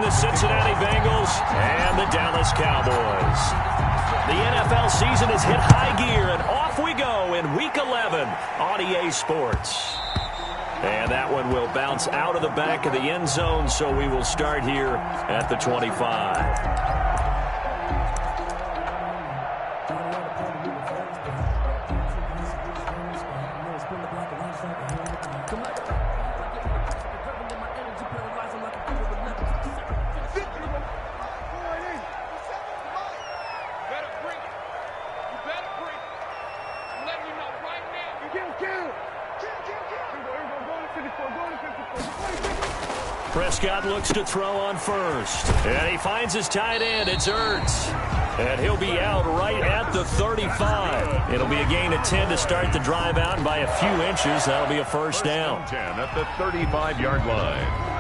the Cincinnati Bengals and the Dallas Cowboys. The NFL season has hit high gear, and off we go in Week 11 on EA Sports. And that one will bounce out of the back of the end zone, so we will start here at the 25. Prescott looks to throw on first. And he finds his tight end. It's Ertz. And he'll be out right at the 35. It'll be a gain of 10 to start the drive out, and by a few inches, that'll be a first down. 10 at the 35-yard line.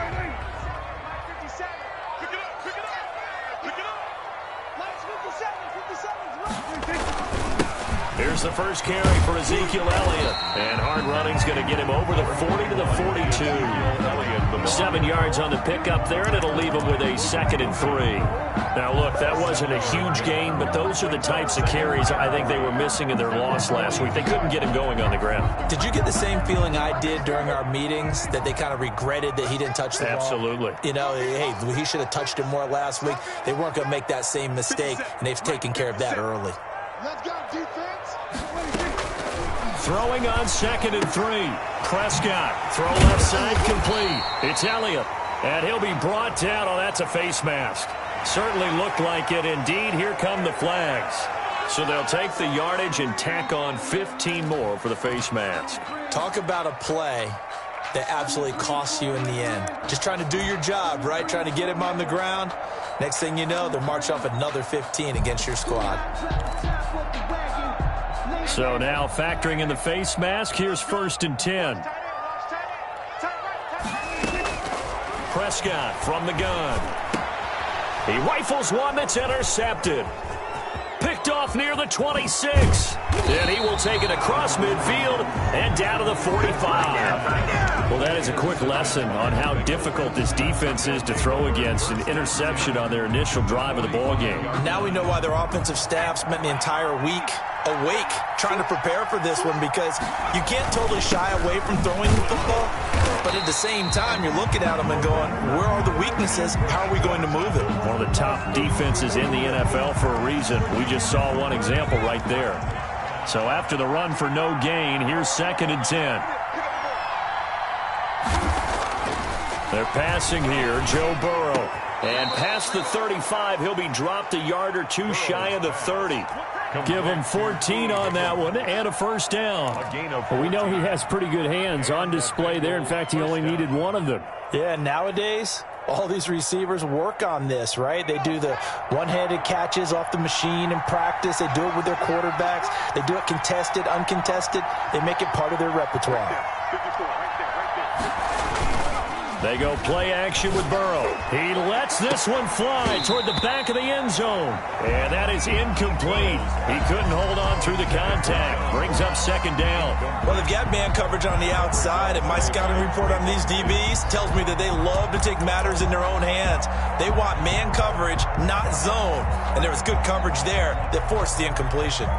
Here's the first carry for Ezekiel Elliott. And hard running's going to get him over the 40 to the 42. 7 yards on the pickup there, and it'll leave him with a 2nd and 3. Now, look, that wasn't a huge gain, but those are the types of carries I think they were missing in their loss last week. They couldn't get him going on the ground. Did you get the same feeling I did during our meetings, that they kind of regretted that he didn't touch the ball? Absolutely. You know, hey, he should have touched it more last week. They weren't going to make that same mistake, and they've taken care of that early. Let's go, defense. Throwing on 2nd and 3. Prescott, throw left side complete. It's Elliott, and he'll be brought down. Oh, that's a face mask. Certainly looked like it. Indeed, here come the flags. So they'll take the yardage and tack on 15 more for the face mask. Talk about a play that absolutely costs you in the end. Just trying to do your job, right? Trying to get him on the ground. Next thing you know, they'll march off another 15 against your squad. So now factoring in the face mask, here's 1st and 10. Prescott from the gun. He rifles one that's intercepted. Picked off near the 26. And he will take it across midfield and down to the 45. Well, that is a quick lesson on how difficult this defense is to throw against. An interception on their initial drive of the ball game. Now we know why their offensive staff spent the entire week awake trying to prepare for this one, because you can't totally shy away from throwing the football, but at the same time you're looking at them and going, where are the weaknesses? How are we going to move it? One of the top defenses in the NFL for a reason. We just saw one example right there. So after the run for no gain, here's 2nd and 10. They're passing here, Joe Burrow. And past the 35, he'll be dropped a yard or two shy of the 30. Give him 14 on that one and a first down. Well, we know he has pretty good hands on display there. In fact, he only needed one of them. Yeah, nowadays, all these receivers work on this, right? They do the one-handed catches off the machine in practice. They do it with their quarterbacks. They do it contested, uncontested. They make it part of their repertoire. They go play action with Burrow. He lets this one fly toward the back of the end zone. And that is incomplete. He couldn't hold on through the contact. Brings up 2nd down. Well, they've got man coverage on the outside, and my scouting report on these DBs tells me that they love to take matters in their own hands. They want man coverage, not zone. And there was good coverage there that forced the incompletion.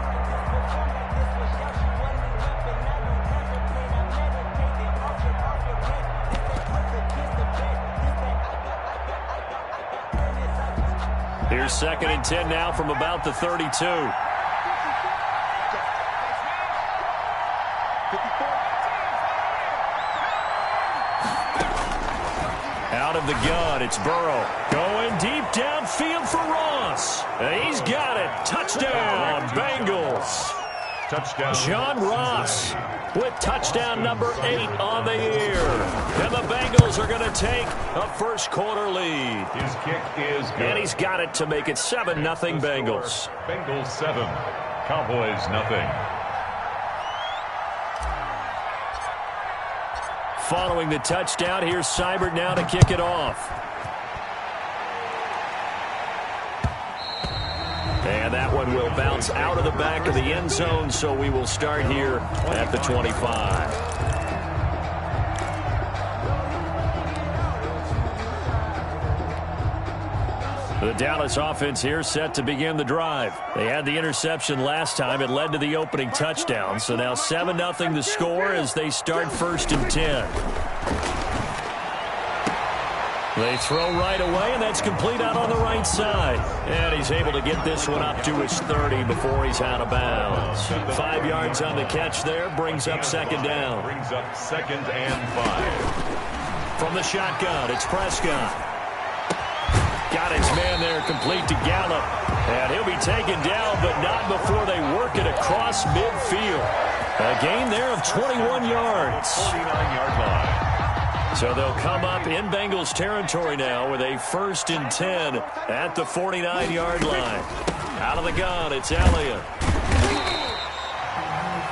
Here's 2nd and 10 now from about the 32. Out of the gun, it's Burrow. Going deep downfield for Ross. And he's got it. Touchdown, Bengals. Touchdown. John Ross with touchdown number 8 on the year. And the Bengals are going to take a first quarter lead. His kick is good. And he's got it to make it 7-0 Bengals. Bengals 7, Cowboys nothing. Following the touchdown, here's Seibert now to kick it off. And that one will bounce out of the back of the end zone, so we will start here at the 25. The Dallas offense here set to begin the drive. They had the interception last time. It led to the opening touchdown. So now 7-0 the score as they start 1st and 10. They throw right away, and that's complete out on the right side. And he's able to get this one up to his 30 before he's out of bounds. 5 yards on the catch there, brings up 2nd down. Brings up 2nd and 5. From the shotgun, it's Prescott. Got his man there complete to Gallup. And he'll be taken down, but not before they work it across midfield. A gain there of 21 yards. 49-yard line. So they'll come up in Bengals territory now with a 1st and 10 at the 49-yard line. Out of the gun, it's Elliott.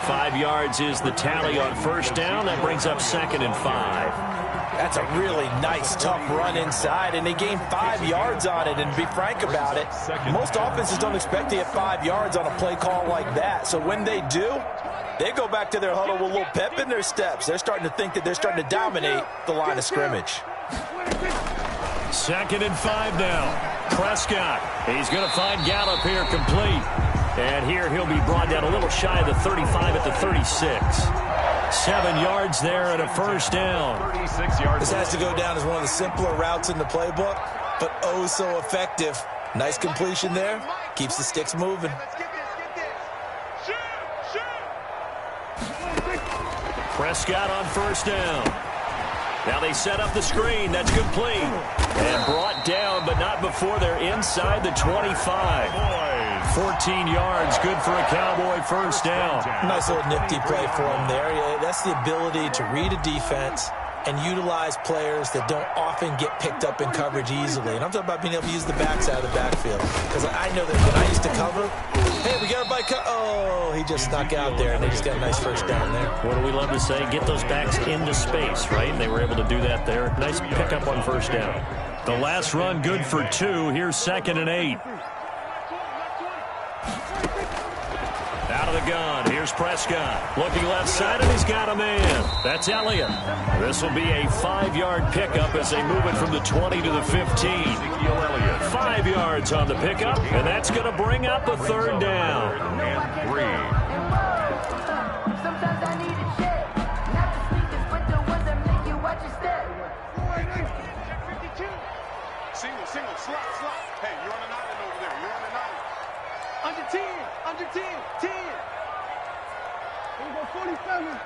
5 yards is the tally on 1st down. That brings up 2nd and 5. That's a really nice, tough run inside, and they gained 5 yards on it. And to be frank about it, most offenses don't expect to get 5 yards on a play call like that. So when they do, they go back to their huddle with a little pep in their steps. They're starting to think that they're starting to dominate the line of scrimmage. 2nd and 5 now. Prescott, he's going to find Gallup here complete. And here he'll be brought down a little shy of the 35 at the 36. 7 yards there and a 1st down. 36 yards. This has to go down as one of the simpler routes in the playbook, but oh so effective. Nice completion there. Keeps the sticks moving. Prescott on 1st down. Now they set up the screen. That's complete. And brought down, but not before they're inside the 25. 14 yards, good for a Cowboy 1st down. Nice little nifty play for him there. Yeah, that's the ability to read a defense and utilize players that don't often get picked up in coverage easily. And I'm talking about being able to use the backside of the backfield. Because I know that when I used to cover, hey, we got everybody oh, he just snuck out there, and they just got a nice 1st down there. What do we love to say? Get those backs into space, right? And they were able to do that there. Nice pickup on 1st down. The last run good for 2. Here's 2nd and 8. Out of the gun. Here's Prescott. Looking left side, and he's got a man. That's Elliott. This will be a 5-yard pickup as they move it from the 20 to the 15. 5 yards on the pickup, and that's going to bring up a 3rd down. And 3. Sometimes I need a check. Not the sneakers, but the ones that make you watch your step. Check 52. Single, slot. Hey, you're on an island over there. You're on an island. Under 10. Here we go, 47.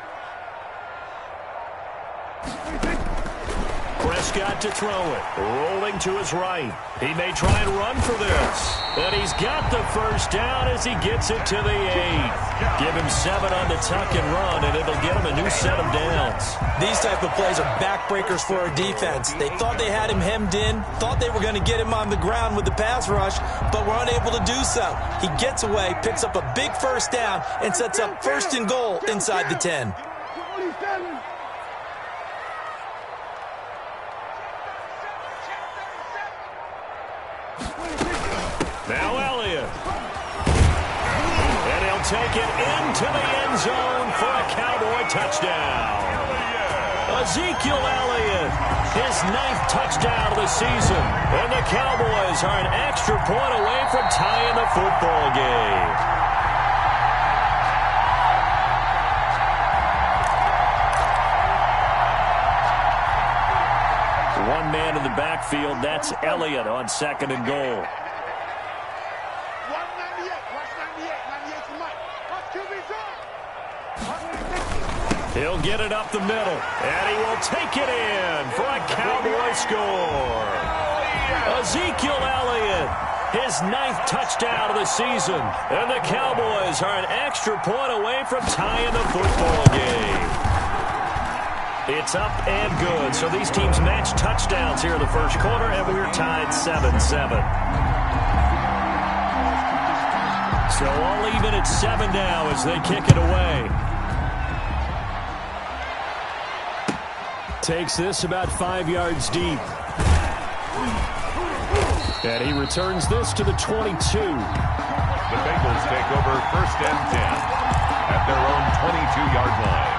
Prescott to throw it. Rolling to his right. He may try and run for this. But he's got the 1st down as he gets it to the 8. Give him 7 on the tuck and run, and it'll get him a new set of downs. These type of plays are backbreakers for a defense. They thought they had him hemmed in, thought they were going to get him on the ground with the pass rush, but were unable to do so. He gets away, picks up a big 1st down, and sets up 1st and goal inside the 10. 47. Now Elliott. And he'll take it into the end zone for a Cowboy touchdown. Ezekiel Elliott, his 9th touchdown of the season. And the Cowboys are an extra point away from tying the football game. One man in the backfield, that's Elliott on 2nd and goal. He'll get it up the middle, and he will take it in for a Cowboy score. Ezekiel Elliott, his 9th touchdown of the season, and the Cowboys are an extra point away from tying the football game. It's up and good, so these teams match touchdowns here in the 1st quarter, and we're tied 7-7. So all even at 7 now as they kick it away. Takes this about 5 yards deep. And he returns this to the 22. The Bengals take over 1st and 10 at their own 22-yard line.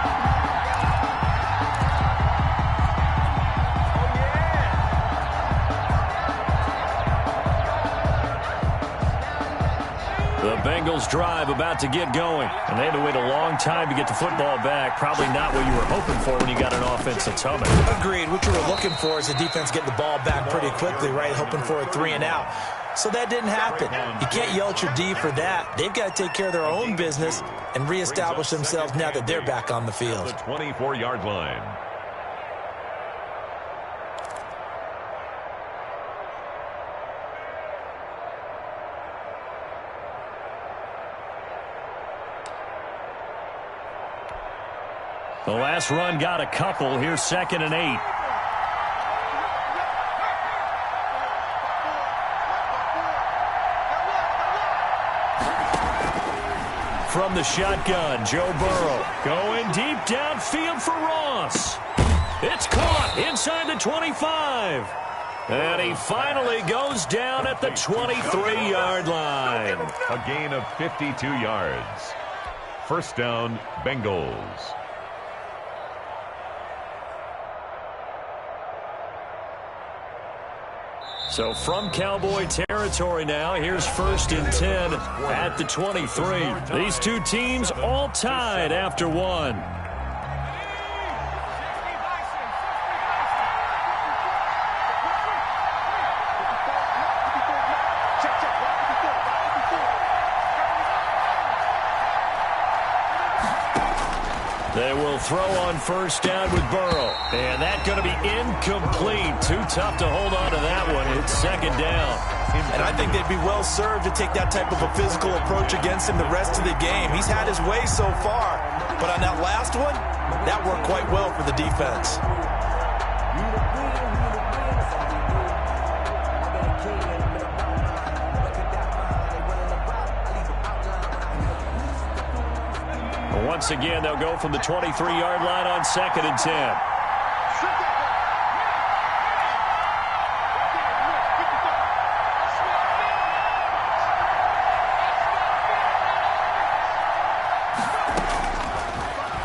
The Bengals drive about to get going. And they had to wait a long time to get the football back. Probably not what you were hoping for when you got an offense that's humming. Agreed. What you were looking for is the defense getting the ball back pretty quickly, right? Hoping for a 3-and-out. So that didn't happen. You can't yell at your D for that. They've got to take care of their own business and reestablish themselves now that they're back on the field. The 24-yard line. The last run got a couple. Here's 2nd and 8. From the shotgun, Joe Burrow going deep downfield for Ross. It's caught inside the 25. And he finally goes down at the 23-yard line. A gain of 52 yards. First down, Bengals. So from Cowboy territory now, here's 1st and 10 at the 23. These two teams all tied after one. They will throw on 1st down with Burrow. And that's going to be incomplete. Too tough to hold on to that one. It's 2nd down. And I think they'd be well served to take that type of a physical approach against him the rest of the game. He's had his way so far. But on that last one, that worked quite well for the defense. Once again, they'll go from the 23-yard line on 2nd and 10.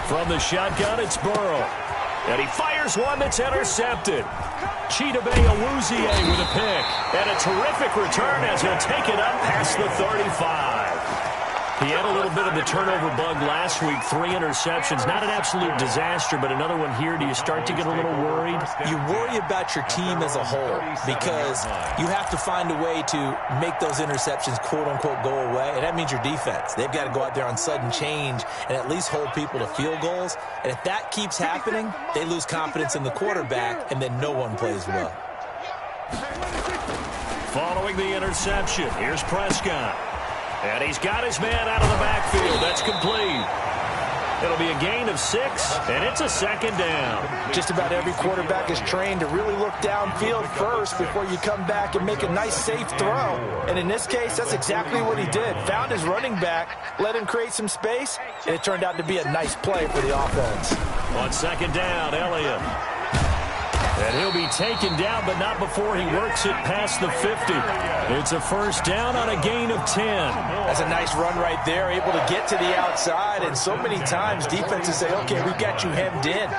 From the shotgun, it's Burrow. And he fires one that's intercepted. Chidobe Awuzie with a pick. And a terrific return as he'll take it up past the 35. He had a little bit of the turnover bug last week, 3 interceptions. Not an absolute disaster, but another one here. Do you start to get a little worried? You worry about your team as a whole because you have to find a way to make those interceptions, quote-unquote, go away, and that means your defense. They've got to go out there on sudden change and at least hold people to field goals. And if that keeps happening, they lose confidence in the quarterback, and then no one plays well. Following the interception, here's Prescott. And he's got his man out of the backfield. That's complete. It'll be a gain of 6, and it's a 2nd down. Just about every quarterback is trained to really look downfield first before you come back and make a nice, safe throw. And in this case, that's exactly what he did. Found his running back, let him create some space, and it turned out to be a nice play for the offense. On 2nd down, Elliott. And he'll be taken down, but not before he works it past the 50. It's a 1st down on a gain of 10. That's a nice run right there, able to get to the outside. And so many times defenses say, okay, we've got you hemmed in.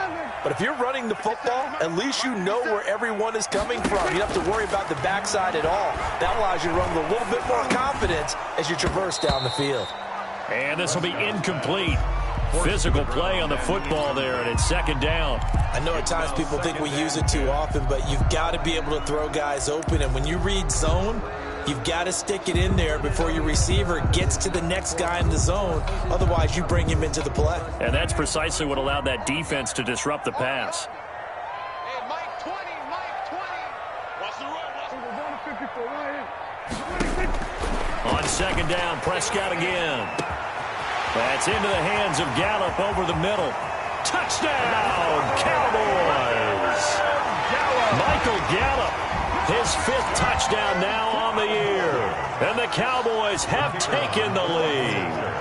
But if you're running the football, at least you know where everyone is coming from. You don't have to worry about the backside at all. That allows you to run with a little bit more confidence as you traverse down the field. And this will be incomplete. Physical play on the football there, and it's 2nd down. I know at times people think we use it too often, but you've got to be able to throw guys open. And when you read zone, you've got to stick it in there before your receiver gets to the next guy in the zone. Otherwise, you bring him into the play. And that's precisely what allowed that defense to disrupt the pass. Hey, Mike 20, Mike 20. Watch the run, On 2nd down, Prescott again. That's into the hands of Gallup over the middle. Touchdown, Cowboys! Michael Gallup, his 5th touchdown now on the year. And the Cowboys have taken the lead.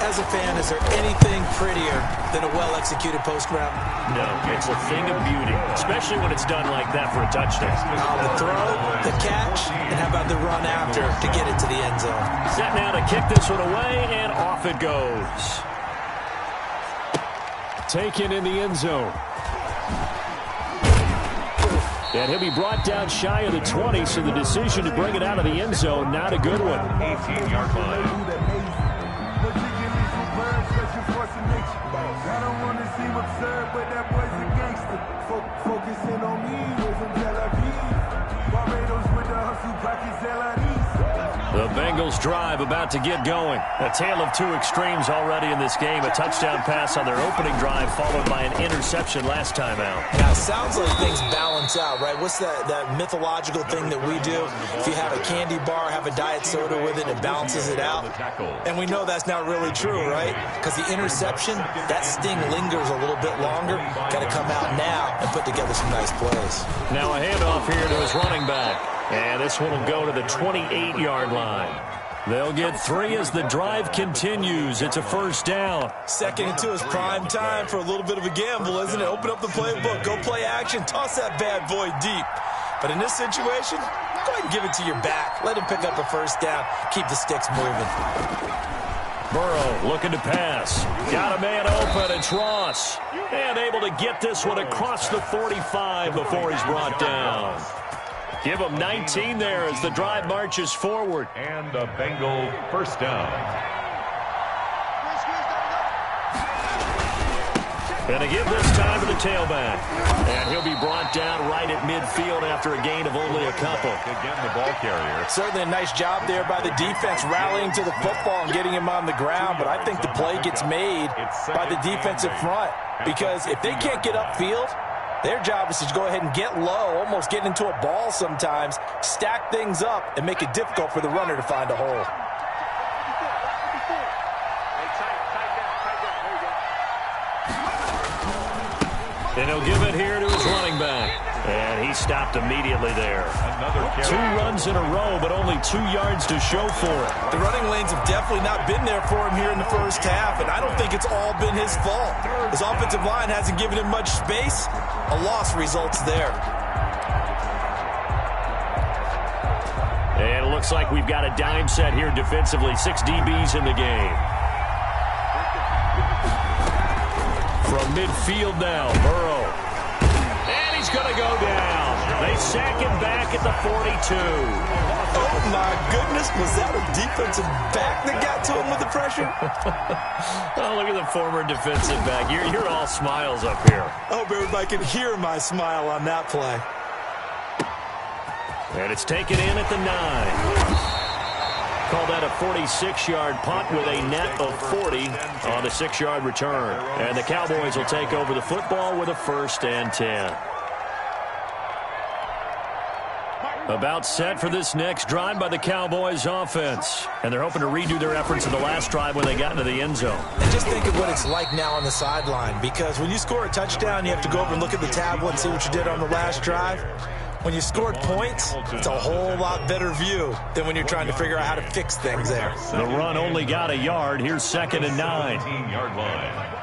As a fan, is there anything prettier than a well-executed post route? No, it's a thing of beauty, especially when it's done like that for a touchdown. The throw, the catch, and how about the run after to get it to the end zone? Set now to kick this one away, and off it goes. Taken in the end zone. And he'll be brought down shy of the 20, so the decision to bring it out of the end zone, not a good one. 18-yard line. I don't want to seem absurd, but that boy's a gangster. Focusing on me, we're from Tel Aviv. Barbados with the hustle, pockets LIDs. The Bengals drive about to get going. A tale of two extremes already in this game. A touchdown pass on their opening drive followed by an interception last time out. Now, it sounds like things balance out, right? What's that mythological thing that we do? If you have a candy bar, have a diet soda with it, it balances it out. And we know that's not really true, right? Because the interception, that sting lingers a little bit longer. Got to come out now and put together some nice plays. Now a handoff here to his running back. And this one will go to the 28-yard line. They'll get 3 as the drive continues. It's a first down. 2nd and 2 is prime time for a little bit of a gamble, isn't it? Open up the playbook, go play action, toss that bad boy deep. But in this situation, go ahead and give it to your back. Let him pick up a first down. Keep the sticks moving. Burrow looking to pass. Got a man open. It's Ross. And able to get this one across the 45 before he's brought down. Give him 19 there as the drive marches forward. And a Bengal first down. And to give this time to the tailback. And he'll be brought down right at midfield after a gain of only a couple. Again, the ball carrier. Certainly a nice job there by the defense rallying to the football and getting him on the ground. But I think the play gets made by the defensive front. Because if they can't get upfield, their job is to go ahead and get low, almost get into a ball sometimes, stack things up, and make it difficult for the runner to find a hole. And he'll give it here to his running back. And he stopped immediately there. 2 runs in a row, but only 2 yards to show for it. The running lanes have definitely not been there for him here in the first half, and I don't think it's all been his fault. His offensive line hasn't given him much space. A loss results there. And it looks like we've got a dime set here defensively. 6 DBs in the game. From midfield now, Burrow. And he's going to go down. They sack him back at the 42. Oh, my goodness. Was that a defensive back that got to him with the pressure? Oh, look at the former defensive back. You're all smiles up here. I hope everybody can hear my smile on that play. And it's taken in at the 9. Call that a 46-yard punt with a net of 40 on a 6-yard return. And the Cowboys will take over the football with a 1st and 10. About set for this next drive by the Cowboys offense. And they're hoping to redo their efforts in the last drive when they got into the end zone. And just think of what it's like now on the sideline. Because when you score a touchdown, you have to go over and look at the tablet and see what you did on the last drive. When you scored points, it's a whole lot better view than when you're trying to figure out how to fix things there. The run only got a yard. Here's 2nd and 9. 18-yard line.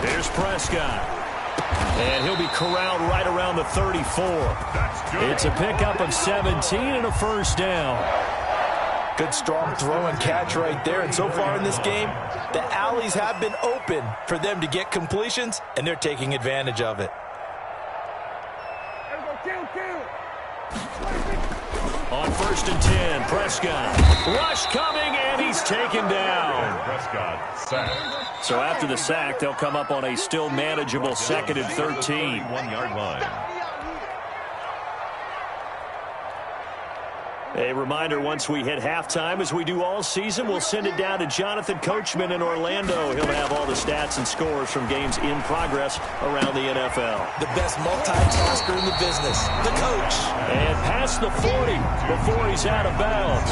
There's Prescott. And he'll be corralled right around the 34. It's a pickup of 17 and a first down. Good strong throw and catch right there. And so far in this game, the alleys have been open for them to get completions, and they're taking advantage of it. On 1st and 10, Prescott. Rush coming, and he's taken down. Prescott sacked. So after the sack, they'll come up on a still manageable 2nd and 13. 1-yard line. A reminder, once we hit halftime, as we do all season, we'll send it down to Jonathan Coachman in Orlando. He'll have all the stats and scores from games in progress around the NFL. The best multitasker in the business, the coach. And past the 40 before he's out of bounds.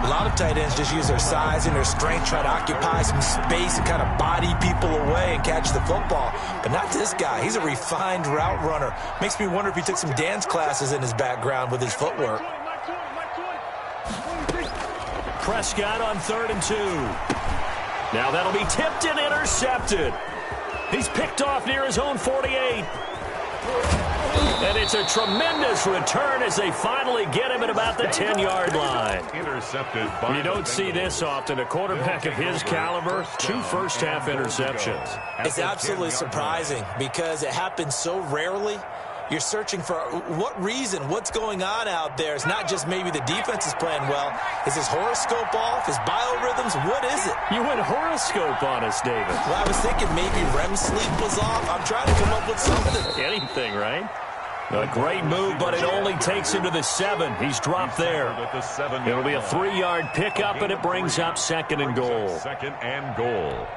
A lot of tight ends just use their size and their strength, try to occupy some space and kind of body people away and catch the football. But not this guy. He's a refined route runner. Makes me wonder if he took some dance classes in his background with his footwork. Prescott on 3rd and 2. Now that'll be tipped and intercepted. He's picked off near his own 48. And it's a tremendous return as they finally get him at about the 10-yard line. Intercepted by You don't see this often. A quarterback of his caliber, 2 first-half interceptions. It's absolutely surprising because it happens so rarely. You're searching for what reason, what's going on out there. It's not just maybe the defense is playing well. Is his horoscope off? His biorhythms? What is it? You went horoscope on us, David. Well, I was thinking maybe REM sleep was off. I'm trying to come up with something. Anything, right? A great move, but it only takes him to the 7. He's dropped there. It'll be a 3-yard pickup, and it brings up 2nd and goal. 2nd and goal.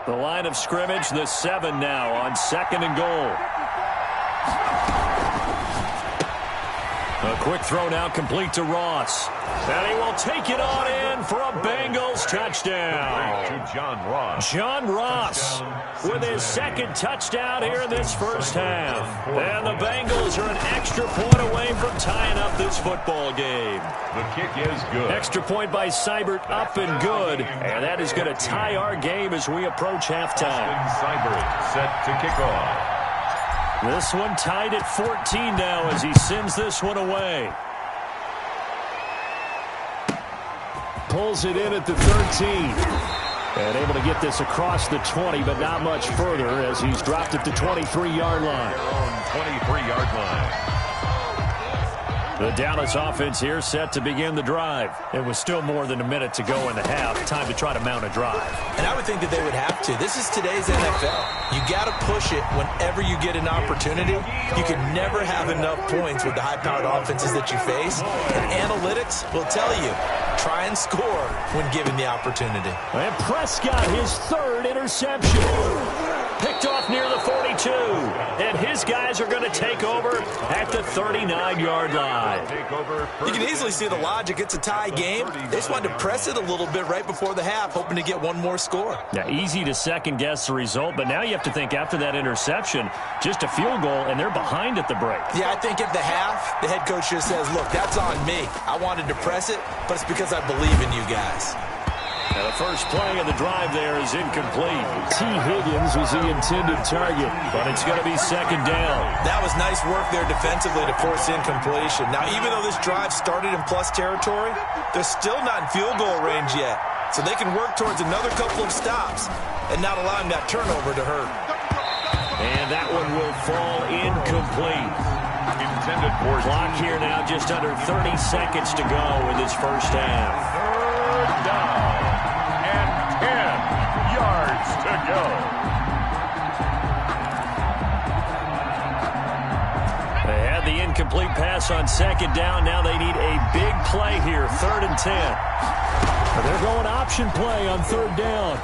The line of scrimmage, the 7 now on 2nd and goal. A quick throw now complete to Ross. And he will take it on in for a Bengals touchdown. To John Ross. John Ross with his 2nd touchdown here in this first half. And the Bengals are an extra point away from tying up this football game. The kick is good. Extra point by Seibert, up and good. And that is going to tie our game as we approach halftime. Seibert set to kick off. This one tied at 14 now as he sends this one away. Pulls it in at the 13. And able to get this across the 20, but not much further as he's dropped at the 23-yard line. Their own 23-yard line. The Dallas offense here set to begin the drive. It was still more than a minute to go in the half. Time to try to mount a drive. And I would think that they would have to. This is today's NFL. You got to push it whenever you get an opportunity. You can never have enough points with the high-powered offenses that you face. And analytics will tell you, try and score when given the opportunity. And Prescott, his 3rd interception. Picked off near the 42. And his guys are going to take over at the 39-yard line. You can easily see the logic. It's a tie game. They just wanted to press it a little bit right before the half, hoping to get one more score. Now, easy to second-guess the result, but now you have to think after that interception, just a field goal, and they're behind at the break. Yeah, I think at the half, the head coach just says, look, that's on me. I wanted to press it, but it's because I believe in you guys. Now the first play of the drive there is incomplete. T. Higgins was the intended target, but it's going to be 2nd down. That was nice work there defensively to force incompletion. Now, even though this drive started in plus territory, they're still not in field goal range yet. So they can work towards another couple of stops and not allowing that turnover to hurt. And that one will fall incomplete. Intended for clock here now, just under 30 seconds to go in this first half. 3rd down and 10 yards to go. They had the incomplete pass on 2nd down. Now they need a big play here, 3rd and 10. They're going option play on 3rd down.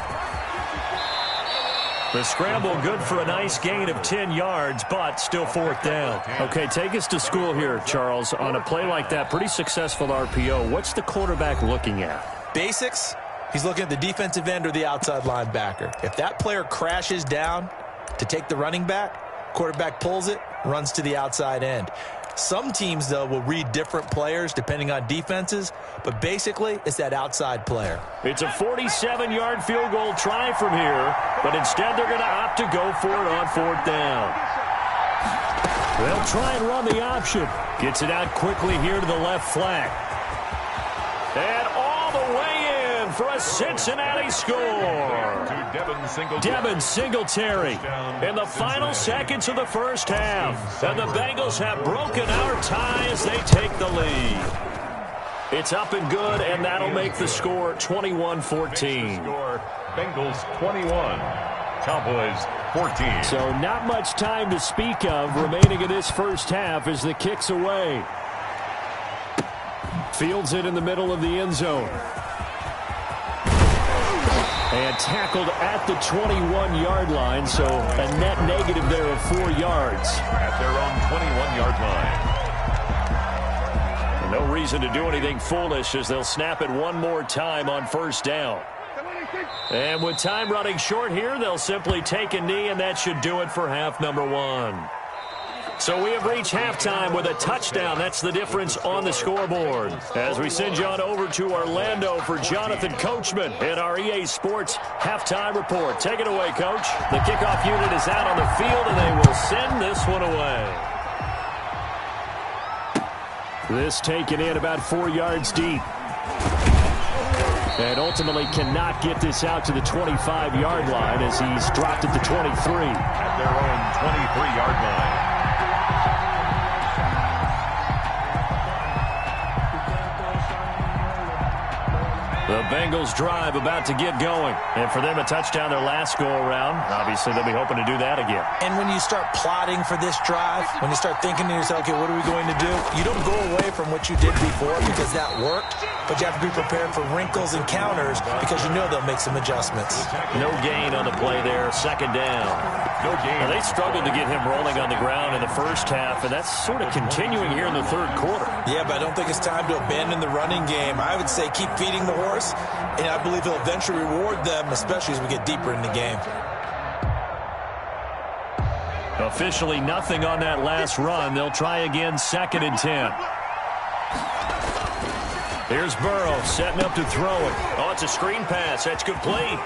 The scramble good for a nice gain of 10 yards, but still 4th down. Okay, take us to school here, Charles. On a play like that, pretty successful RPO. What's the quarterback looking at? Basics, he's looking at the defensive end or the outside linebacker. If that player crashes down to take the running back, quarterback pulls it, runs to the outside end. Some teams, though, will read different players depending on defenses, but basically it's that outside player. It's a 47-yard field goal try from here, but instead they're going to opt to go for it on 4th down. They'll try and run the option. Gets it out quickly here to the left flank. And all the way in for a Cincinnati score. Devin Singletary in the final seconds of the first half. And the Bengals have broken our tie as they take the lead. It's up and good, and that'll make the score 21-14. Bengals 21, Cowboys 14. So not much time to speak of remaining in this first half as the kick's away. Fields it in the middle of the end zone. And tackled at the 21-yard line, so a net negative there of 4 yards. At their own 21-yard line. And no reason to do anything foolish as they'll snap it one more time on 1st down. And with time running short here, they'll simply take a knee, and that should do it for half number one. So we have reached halftime with a touchdown. That's the difference on the scoreboard. As we send you on over to Orlando for Jonathan Coachman in our EA Sports Halftime Report. Take it away, Coach. The kickoff unit is out on the field, and they will send this one away. This taken in about 4 yards deep. And ultimately cannot get this out to the 25-yard line as he's dropped at the 23. At their own 23-yard line. The Bengals drive about to get going. And for them, a touchdown their last go-around. Obviously, they'll be hoping to do that again. And when you start plotting for this drive, when you start thinking to yourself, okay, what are we going to do? You don't go away from what you did before because that worked, but you have to be prepared for wrinkles and counters because you know they'll make some adjustments. No gain on the play there. Second down. No gain. Now, they struggled to get him rolling on the ground in the first half, and that's sort of continuing here in the third quarter. Yeah, but I don't think it's time to abandon the running game. I would say keep feeding the horse, and I believe he'll eventually reward them, especially as we get deeper in the game. Officially nothing on that last run. They'll try again, 2nd and 10. Here's Burrow setting up to throw it. Oh, it's a screen pass. That's complete.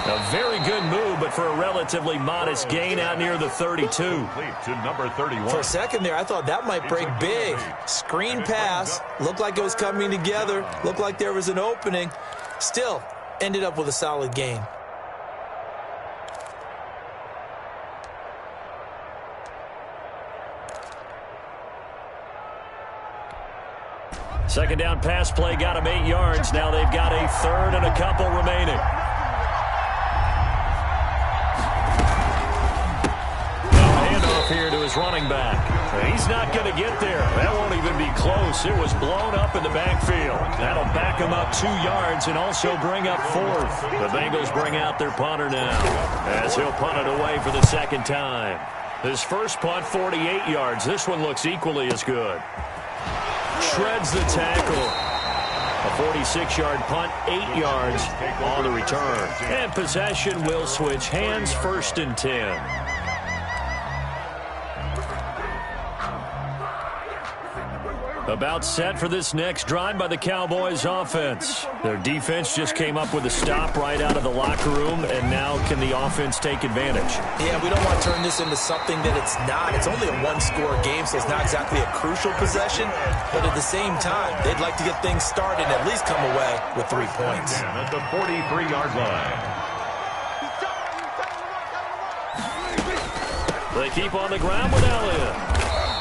A very good move, but for a relatively modest gain out near the 32. To number 31. For a second there, I thought that might break big. Screen pass. Looked like it was coming together. Looked like there was an opening. Still, ended up with a solid gain. Second down pass play got him 8 yards. Now they've got a third and a couple remaining. Here to his running back. He's not going to get there. That won't even be close. It was blown up in the backfield. That'll back him up 2 yards and also bring up 4th. The Bengals bring out their punter now as he'll punt it away for the second time. His first punt, 48 yards. This one looks equally as good. Shreds the tackle. A 46-yard punt, 8 yards on the return. And possession will switch hands, 1st and 10. About set for this next drive by the Cowboys offense. Their defense just came up with a stop right out of the locker room, and now can the offense take advantage? Yeah, we don't want to turn this into something that it's not. It's only a one-score game, so it's not exactly a crucial possession. But at the same time, they'd like to get things started and at least come away with 3 points. At the 43-yard line. They keep on the ground with Elliott.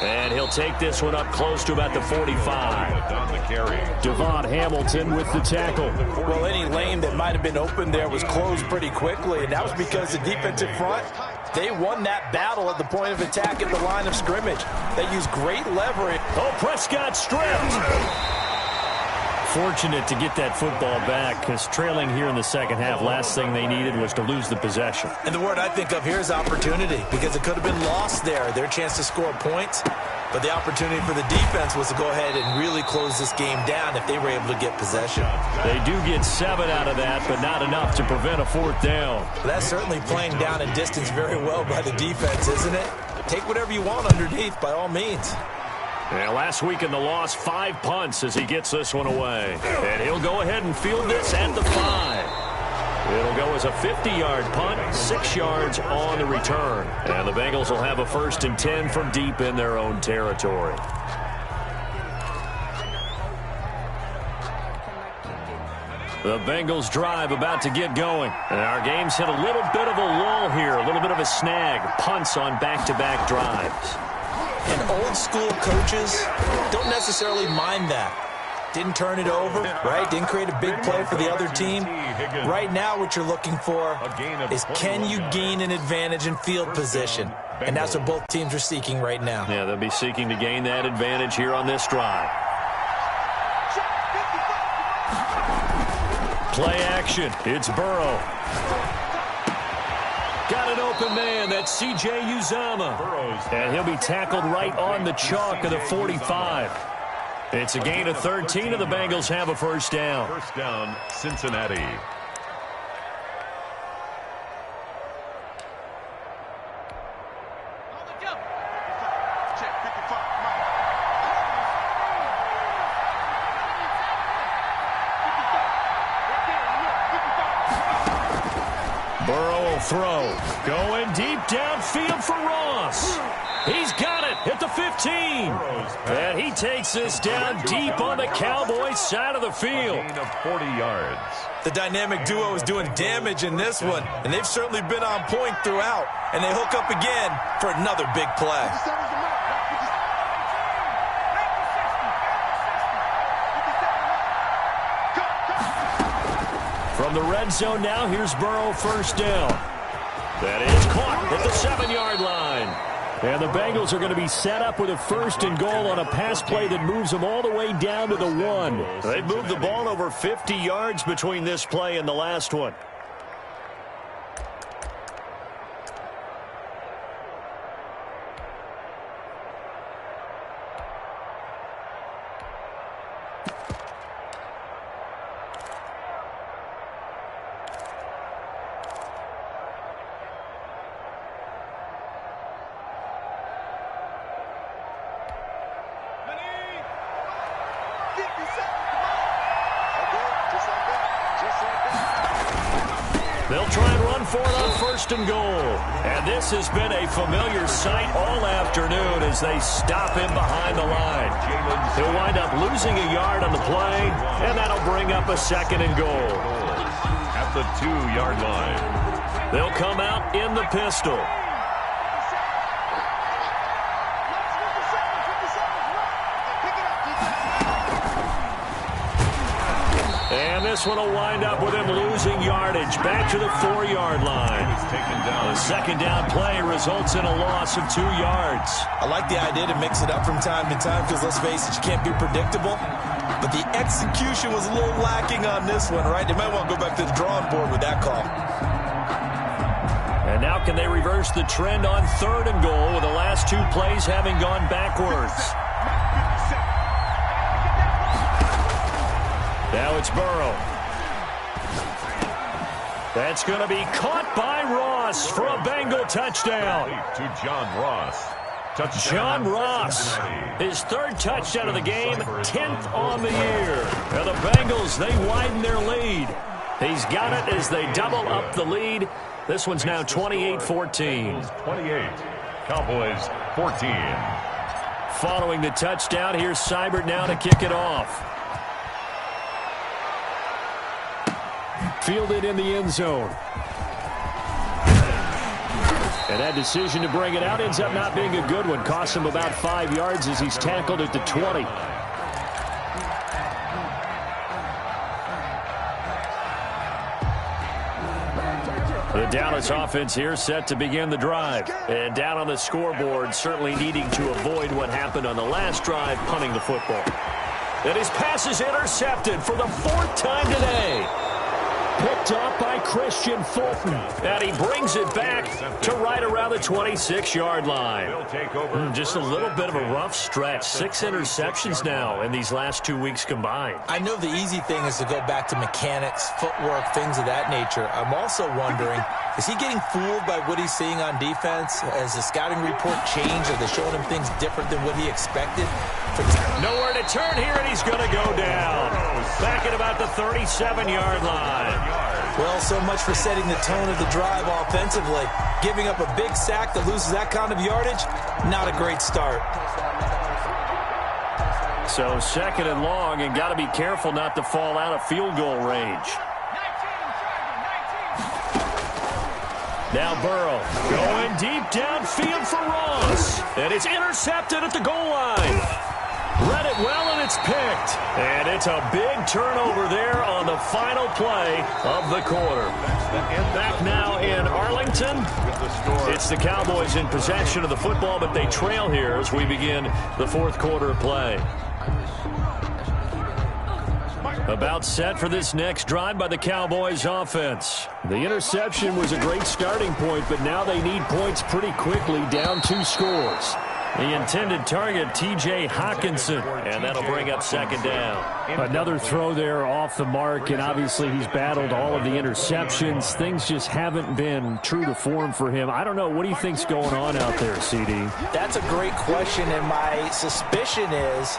And he'll take this one up close to about the 45. On the carry. Devon Hamilton with the tackle. Well, any lane that might have been open there was closed pretty quickly, and that was because the defensive front, they won that battle at the point of attack at the line of scrimmage. They used great leverage. Oh, Prescott stripped. Fortunate to get that football back because trailing here in the second half, last thing they needed was to lose the possession. And the word I think of here is opportunity because it could have been lost there, their chance to score points. But the opportunity for the defense was to go ahead and really close this game down if they were able to get possession. They do get 7 out of that, but not enough to prevent a 4th down. Well, that's certainly playing down and distance very well by the defense, isn't it? Take whatever you want underneath by all means. Yeah, last week in the loss, 5 punts as he gets this one away. And he'll go ahead and field this at the 5. It'll go as a 50-yard punt, 6 yards on the return. And the Bengals will have a 1st and 10 from deep in their own territory. The Bengals drive about to get going. And our game's hit a little bit of a lull here, a little bit of a snag. Punts on back-to-back drives. And old-school coaches don't necessarily mind that. Didn't turn it over, right? Didn't create a big play for the other team. Right now what you're looking for is can you gain an advantage in field position? And that's what both teams are seeking right now. Yeah, they'll be seeking to gain that advantage here on this drive. Play action. It's Burrow. Got an open man. That's C.J. Uzomah. And he'll be tackled right on the chalk of the 45. It's a gain of 13, and the Bengals have a 1st down. 1st down, Cincinnati. Burrow will throw. Going deep downfield for Ross. He's got it at the 15. And he takes this down deep on the Cowboys side of the field. A gain of 40 yards. The dynamic duo is doing damage in this one, and they've certainly been on point throughout. And they hook up again for another big play. From the red zone now, here's Burrow, first down. That is caught at the 7-yard line. And the Bengals are going to be set up with a first and goal on a pass play that moves them all the way down to the 1. They've moved the ball over 50 yards between this play and the last one. They'll try and run for it on first and goal. And this has been a familiar sight all afternoon as they stop him behind the line. He'll wind up losing a yard on the play, and that'll bring up a second and goal. At the 2-yard line. They'll come out in the pistol. And this one will wind up with him losing yardage back to the 4-yard line. The second down play results in a loss of 2 yards. I like the idea to mix it up from time to time because, let's face it, you can't be predictable. But the execution was a little lacking on this one, right? They might want to go back to the drawing board with that call. And now can they reverse the trend on third and goal with the last 2 plays having gone backwards? Now it's Burrow. That's going to be caught by Ross for a Bengal touchdown. To John Ross. John Ross, his 3rd touchdown of the game, 10th on the year. And the Bengals, they widen their lead. He's got it as they double up the lead. This one's now 28-14. 28, Cowboys 14. Following the touchdown, here's Seibert now to kick it off. Fielded in the end zone. And that decision to bring it out ends up not being a good one. Costs him about 5 yards as he's tackled at the 20. The Dallas offense here set to begin the drive. And down on the scoreboard, certainly needing to avoid what happened on the last drive, punting the football. And his pass is intercepted for the 4th time today. Picked off by Christian Fulton. And he brings it back to right around the 26-yard line. Just a little bit of a rough stretch. 6 interceptions now in these last 2 weeks combined. I know the easy thing is to go back to mechanics, footwork, things of that nature. I'm also wondering, is he getting fooled by what he's seeing on defense? Has the scouting report changed? Are they showing him things different than what he expected? Nowhere to turn here, and he's going to go down. Back at about the 37-yard line. Well, so much for setting the tone of the drive offensively. Giving up a big sack that loses that kind of yardage, not a great start. So 2nd and long, and got to be careful not to fall out of field goal range. Now Burrow going deep downfield for Ross. And it's intercepted at the goal line. Read it well, and it's picked. And it's a big turnover there on the final play of the quarter. Back now in Arlington. It's the Cowboys in possession of the football, but they trail here as we begin the 4th quarter of play. About set for this next drive by the Cowboys offense. The interception was a great starting point, but now they need points pretty quickly, down 2 scores. The intended target, T.J. Hawkinson, and that'll bring up second down. Another throw there off the mark, and obviously he's battled all of the interceptions. Things just haven't been true to form for him. I don't know. What do you think's going on out there, CD? That's a great question, and my suspicion is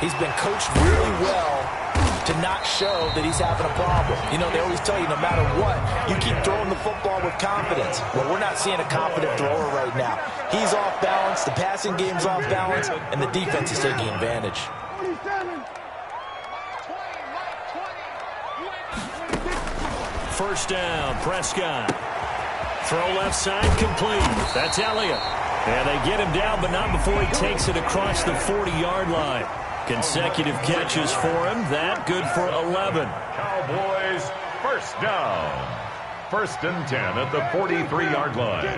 he's been coached really well to not show that he's having a problem. You know, they always tell you no matter what, you keep throwing the football with confidence. Well, we're not seeing a confident thrower right now. He's off balance, the passing game's off balance, and the defense is taking advantage. First down, Prescott. Throw left side, complete. That's Elliott. And they get him down, but not before he takes it across the 40-yard line. Consecutive catches for him. That good for 11. Cowboys, first down. 1st and 10 at the 43-yard line.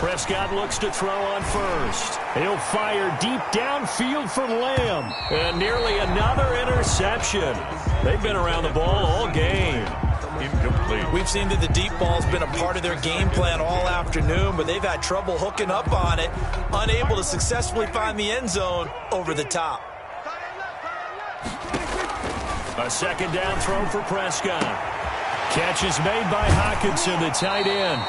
Prescott looks to throw on first. He'll fire deep downfield for Lamb. And nearly another interception. They've been around the ball all game. Incomplete. We've seen that the deep ball's been a part of their game plan all afternoon, but they've had trouble hooking up on it, unable to successfully find the end zone over the top. A second down throw for Prescott. Catch is made by Hawkinson, the tight end.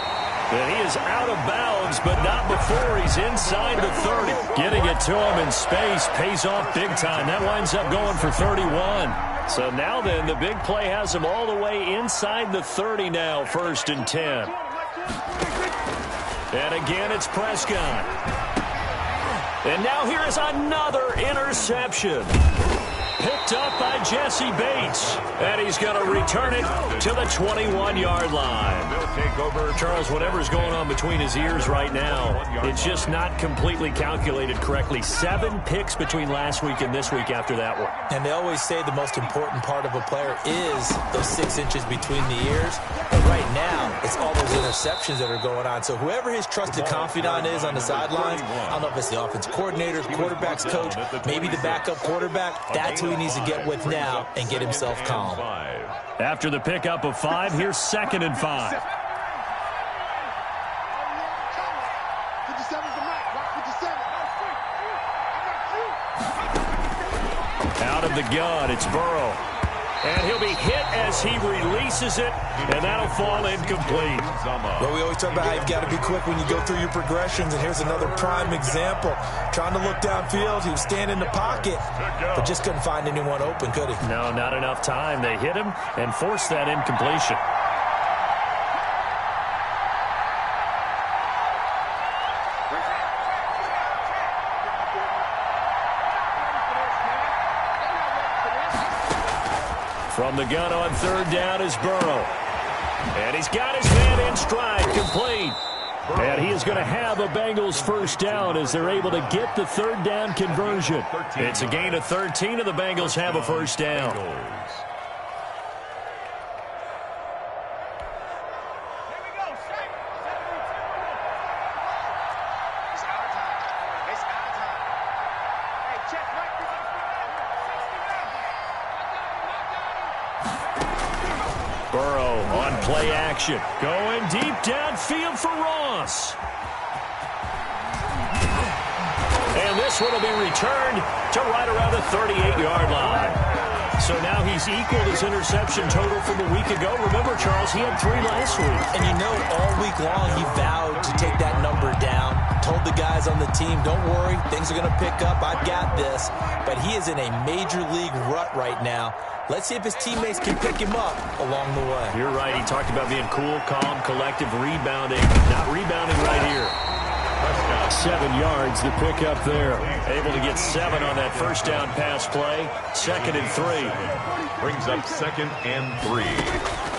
And he is out of bounds, but not before he's inside the 30. Getting it to him in space pays off big time. That winds up going for 31. So now then, the big play has him all the way inside the 30 now, 1st and 10. And again, it's Prescott. And now here is another interception. Picked up by Jesse Bates. And he's going to return it to the 21-yard line. They'll take over. Charles, whatever's going on between his ears right now, it's just not completely calculated correctly. 7 picks between last week and this week after that one. And they always say the most important part of a player is those 6 inches between the ears. But right now, it's all those interceptions that are going on. So whoever his trusted confidant is on the sidelines, I don't know if it's the offensive coordinator, quarterback's coach, maybe the backup quarterback, that's who he needs to get with now and get himself calm. After the pickup of 5, here's 2nd and 5. Out of the gun, it's Burrow. And he'll be hit as he releases it, and that'll fall incomplete. Well, we always talk about how you've got to be quick when you go through your progressions, and here's another prime example. Trying to look downfield, he was standing in the pocket, but just couldn't find anyone open, could he? No, not enough time. They hit him and forced that incompletion. From the gun on 3rd down is Burrow. And he's got his man in stride, complete. And he is going to have a Bengals first down as they're able to get the 3rd down conversion. It's a gain of 13, and the Bengals have a first down. Burrow on play action. Going deep downfield for Ross. And this one will be returned to right around the 38-yard line. So now he's equaled his interception total from a week ago. Remember, Charles, he had 3 last week. And you know, all week long he vowed to take that number down. Told the guys on the team, don't worry, things are going to pick up. I've got this. But he is in a major league rut right now. Let's see if his teammates can pick him up along the way. You're right. He talked about being cool, calm, collective, rebounding. Not rebounding right here. 7 yards to pick up there. Able to get 7 on that first down pass play. 2nd and 3. Brings up 2nd and 3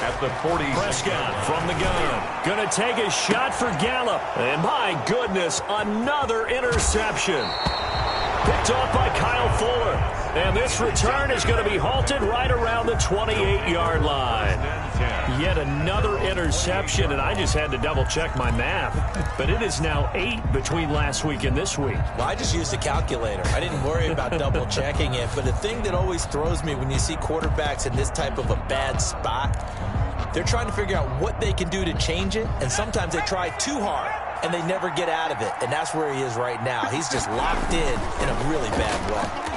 at the 40. Prescott from the gun. Going to take a shot for Gallup. And my goodness, another interception. Picked off by Kyle Fuller. And this return is going to be halted right around the 28-yard line. Yet another interception, and I just had to double-check my math. But it is now 8 between last week and this week. Well, I just used a calculator. I didn't worry about double-checking it. But the thing that always throws me when you see quarterbacks in this type of a bad spot, they're trying to figure out what they can do to change it, and sometimes they try too hard. and they never get out of it. And that's where he is right now. He's just locked in a really bad way.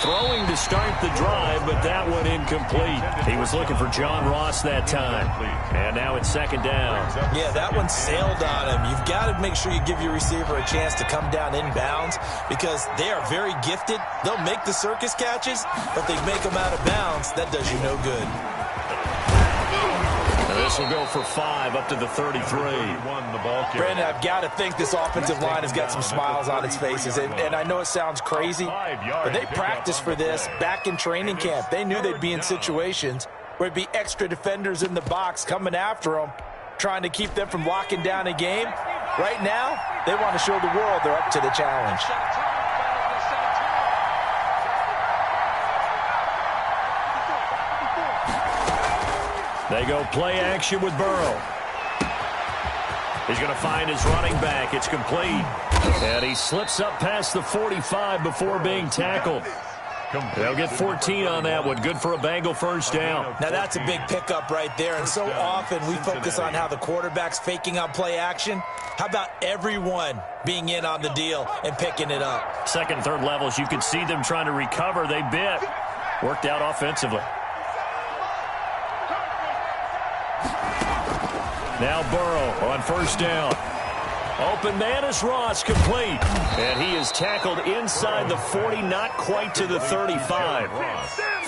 Throwing to start the drive, but that one incomplete. He was looking for John Ross that time. And now it's second down. Yeah, that one sailed on him. You've got to make sure you give your receiver a chance to come down inbounds because they are very gifted. They'll make the circus catches, but they make them out of bounds. That does you no good. This will go for 5 up to the 33. Brandon, I've got to think this offensive line has got some smiles on its faces. And I know it sounds crazy, but they practiced for this back in training camp. They knew they'd be in situations where it'd be extra defenders in the box coming after them, trying to keep them from locking down a game. Right now, they want to show the world they're up to the challenge. They go play action with Burrow. He's going to find his running back. It's complete. And he slips up past the 45 before being tackled. They'll get 14 on that one. Good for a Bengal first down. Now that's a big pickup right there. And so often we focus on how the quarterback's faking on play action. How about everyone being in on the deal and picking it up? Second and third levels, you can see them trying to recover. They bit. Worked out offensively. Now Burrow on first down. Open man is Ross, complete. And he is tackled inside the 40, not quite to the 35.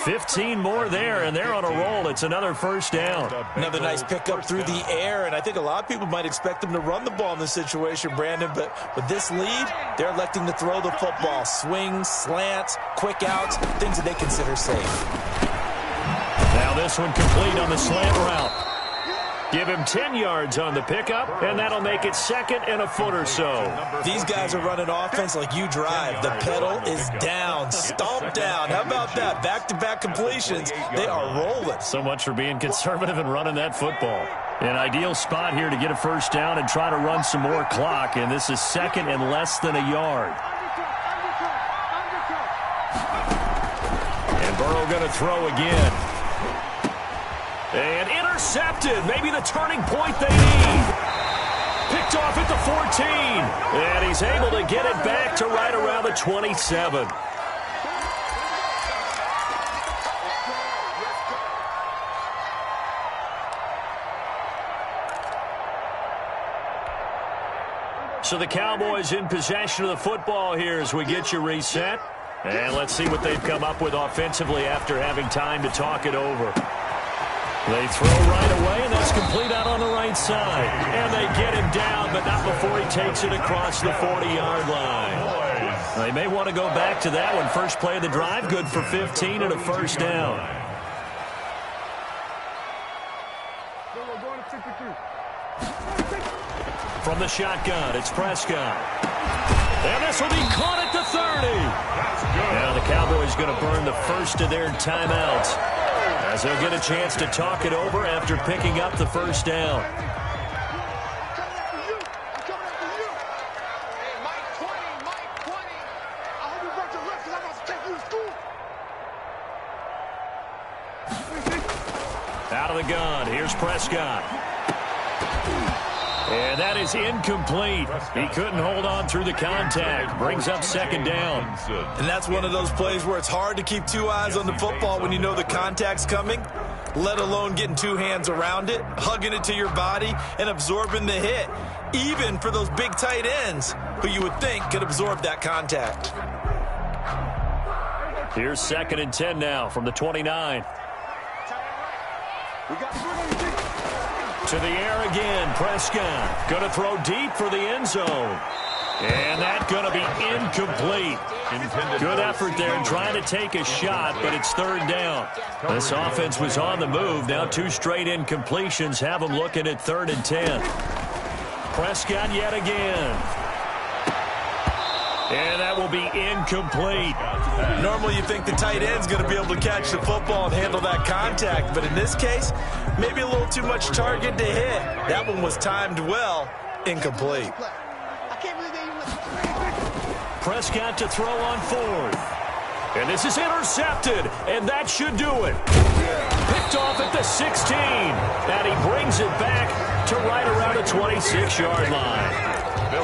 15 more there, and they're on a roll. It's another first down. Another nice pickup through the air, and I think a lot of people might expect them to run the ball in this situation, Brandon, but with this lead, they're electing to throw the football. Swings, slants, quick outs, things that they consider safe. Now this one complete on the slant route. Give him 10 yards on the pickup, and that'll make it second and a foot or so. These guys are running offense like you drive. The pedal is down, stomped down. How about that? Back-to-back completions. They are rolling. So much for being conservative and running that football. An ideal spot here to get a first down and try to run some more clock, and this is second and less than a yard. And Burrow going to throw again. And intercepted. Maybe the turning point they need. Picked off at the 14. And he's able to get it back to right around the 27. So the Cowboys in possession of the football here as we get you reset. And let's see what they've come up with offensively after having time to talk it over. They throw right away, and that's complete out on the right side. And they get him down, but not before he takes it across the 40-yard line. They may want to go back to that one. First play of the drive, good for 15 and a first down. From the shotgun, it's Prescott. And this will be caught at the 30. Now the Cowboys going to burn the first of their timeouts, as they'll get a chance to talk it over after picking up the first down. Out of the gun, here's Prescott. And that is incomplete. He couldn't hold on through the contact. Brings up second down. And that's one of those plays where it's hard to keep two eyes on the football when you know the contact's coming, let alone getting two hands around it, hugging it to your body, and absorbing the hit, even for those big tight ends who you would think could absorb that contact. Here's second and 10 now from the 29. To the air again, Prescott. Going to throw deep for the end zone. And that's going to be incomplete. Good effort there trying to take a shot, but it's third down. This offense was on the move. Now two straight incompletions have them looking at 3rd and 10. Prescott yet again. And that will be incomplete. Normally you think the tight end's going to be able to catch the football and handle that contact, but in this case, maybe a little too much target to hit. That one was timed well, incomplete. Prescott to throw on 4th. And this is intercepted, and that should do it. Picked off at the 16, and he brings it back to right around the 26-yard line.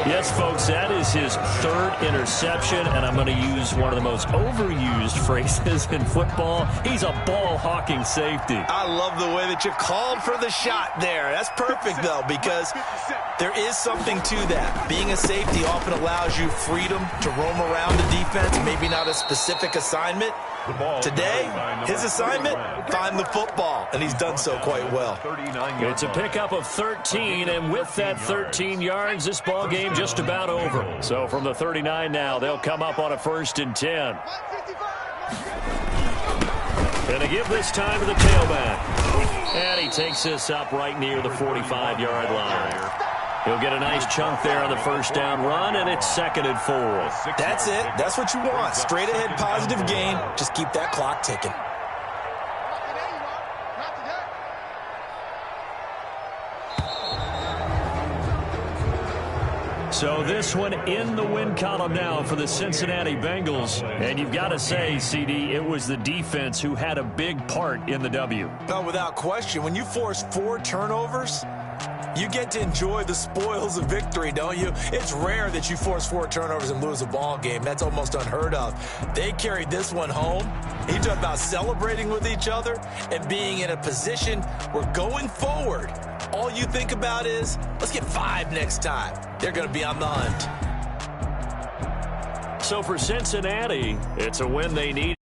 Yes, folks, that is his third interception, and I'm going to use one of the most overused phrases in football. He's a ball-hawking safety. I love the way that you called for the shot there. That's perfect, though, because there is something to that. Being a safety often allows you freedom to roam around the defense, maybe not a specific assignment. Today, his assignment, find the football, and he's done so quite well. It's a pickup of 13, and with that 13 yards, this ball game just about over. So from the 39 now, they'll come up on a 1st and 10. And they give this time to the tailback. And he takes this up right near the 45-yard line. He'll get a nice chunk there on the first down run, and it's 2nd and 4. That's it. That's what you want. Straight ahead positive gain. Just keep that clock ticking. So this one in the win column now for the Cincinnati Bengals. And you've got to say, CD, it was the defense who had a big part in the W. No, without question. When you force 4 turnovers, you get to enjoy the spoils of victory, don't you? It's rare that you force 4 turnovers and lose a ball game. That's almost unheard of. They carried this one home. You talk about celebrating with each other and being in a position where going forward, all you think about is, let's get 5 next time. They're going to be on the hunt. So for Cincinnati, it's a win they need.